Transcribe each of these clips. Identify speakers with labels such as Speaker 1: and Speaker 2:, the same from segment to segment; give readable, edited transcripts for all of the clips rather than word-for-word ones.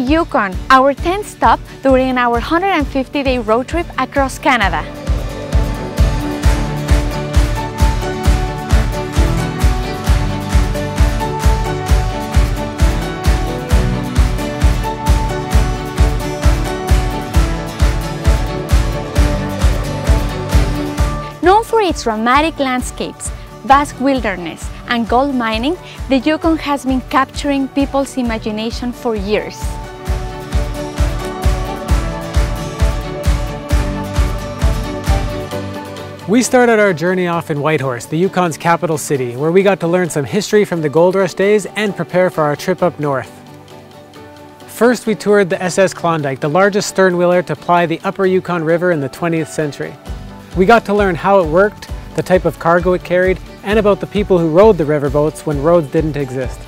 Speaker 1: Yukon, our 10th stop during our 150-day road trip across Canada. Known for its dramatic landscapes, vast wilderness, and gold mining, the Yukon has been capturing people's imagination for years.
Speaker 2: We started our journey off in Whitehorse, the Yukon's capital city, where we got to learn some history from the gold rush days and prepare for our trip up north. First, we toured the SS Klondike, the largest sternwheeler to ply the upper Yukon River in the 20th century. We got to learn how it worked, the type of cargo it carried, and about the people who rode the riverboats when roads didn't exist.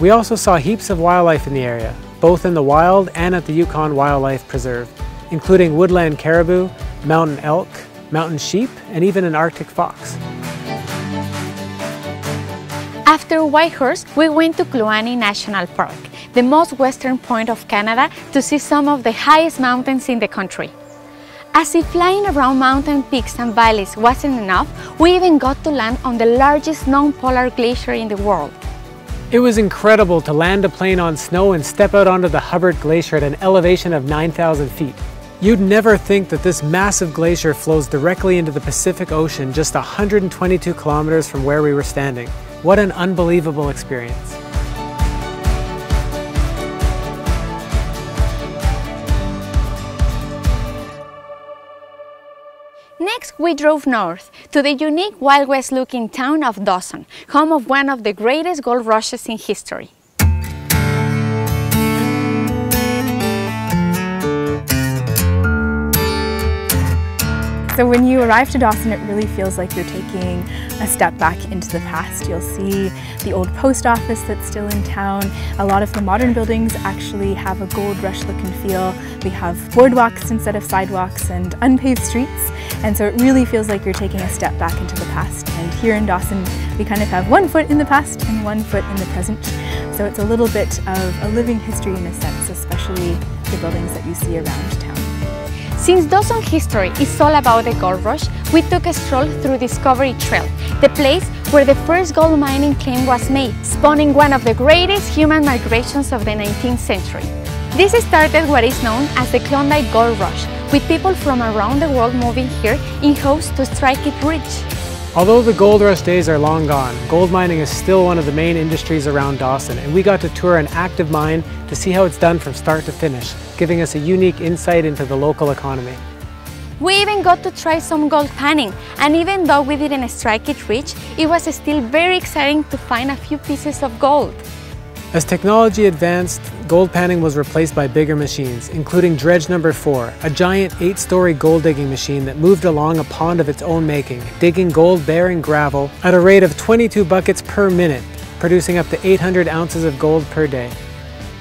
Speaker 2: We also saw heaps of wildlife in the area, both in the wild and at the Yukon Wildlife Preserve, including woodland caribou, mountain elk, mountain sheep, and even an Arctic fox.
Speaker 1: After Whitehorse, we went to Kluane National Park, the most western point of Canada, to see some of the highest mountains in the country. As if flying around mountain peaks and valleys wasn't enough, we even got to land on the largest known polar glacier in the world.
Speaker 2: It was incredible to land a plane on snow and step out onto the Hubbard Glacier at an elevation of 9,000 feet. You'd never think that this massive glacier flows directly into the Pacific Ocean just 122 kilometers from where we were standing. What an unbelievable experience.
Speaker 1: Next, we drove north to the unique Wild West-looking town of Dawson, home of one of the greatest gold rushes in history.
Speaker 3: So when you arrive to Dawson, it really feels like you're taking a step back into the past. You'll see the old post office that's still in town. A lot of the modern buildings actually have a gold rush look and feel. We have boardwalks instead of sidewalks and unpaved streets. And so it really feels like you're taking a step back into the past. And here in Dawson, we kind of have one foot in the past and one foot in the present. So it's a little bit of a living history in a sense, especially the buildings that you see around town.
Speaker 1: Since Dawson history is all about the gold rush, we took a stroll through Discovery Trail, the place where the first gold mining claim was made, spawning one of the greatest human migrations of the 19th century. This started what is known as the Klondike Gold Rush, with people from around the world moving here in hopes to strike it rich.
Speaker 2: Although the gold rush days are long gone, gold mining is still one of the main industries around Dawson, and we got to tour an active mine to see how it's done from start to finish, giving us a unique insight into the local economy.
Speaker 1: We even got to try some gold panning, and even though we didn't strike it rich, it was still very exciting to find a few pieces of gold.
Speaker 2: As technology advanced, gold panning was replaced by bigger machines, including dredge number 4, a giant 8-story gold digging machine that moved along a pond of its own making, digging gold-bearing gravel at a rate of 22 buckets per minute, producing up to 800 ounces of gold per day.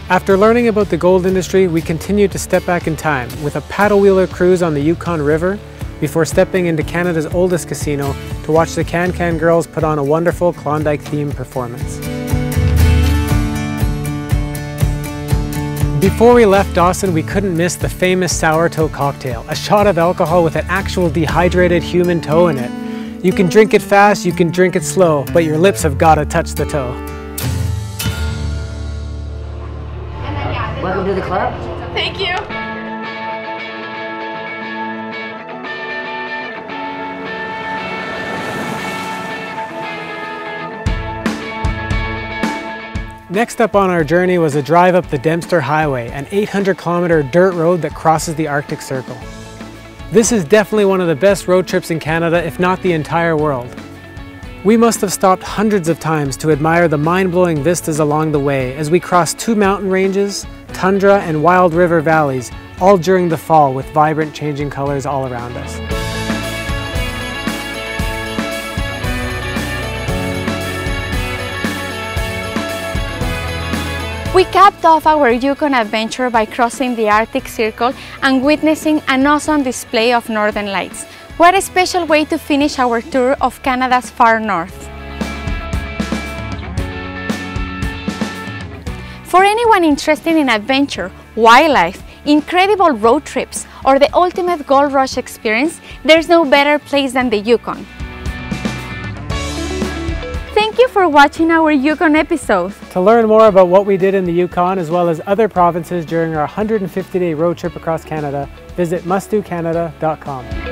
Speaker 2: After learning about the gold industry, we continued to step back in time with a paddle-wheeler cruise on the Yukon River before stepping into Canada's oldest casino to watch the Cancan girls put on a wonderful Klondike-themed performance. Before we left Dawson, we couldn't miss the famous sour toe cocktail, a shot of alcohol with an actual dehydrated human toe in it. You can drink it fast, you can drink it slow, but your lips have got to touch the toe.
Speaker 4: Welcome to the club.
Speaker 1: Thank you.
Speaker 2: Next up on our journey was a drive up the Dempster Highway, an 800-kilometer dirt road that crosses the Arctic Circle. This is definitely one of the best road trips in Canada, if not the entire world. We must have stopped hundreds of times to admire the mind-blowing vistas along the way as we crossed 2 mountain ranges, tundra, and wild river valleys, all during the fall with vibrant changing colors all around us.
Speaker 1: We capped off our Yukon adventure by crossing the Arctic Circle and witnessing an awesome display of northern lights. What a special way to finish our tour of Canada's far north. For anyone interested in adventure, wildlife, incredible road trips, or the ultimate gold rush experience, there's no better place than the Yukon. Thank you for watching our Yukon episode.
Speaker 2: To learn more about what we did in the Yukon as well as other provinces during our 150-day road trip across Canada, visit mustdocanada.com.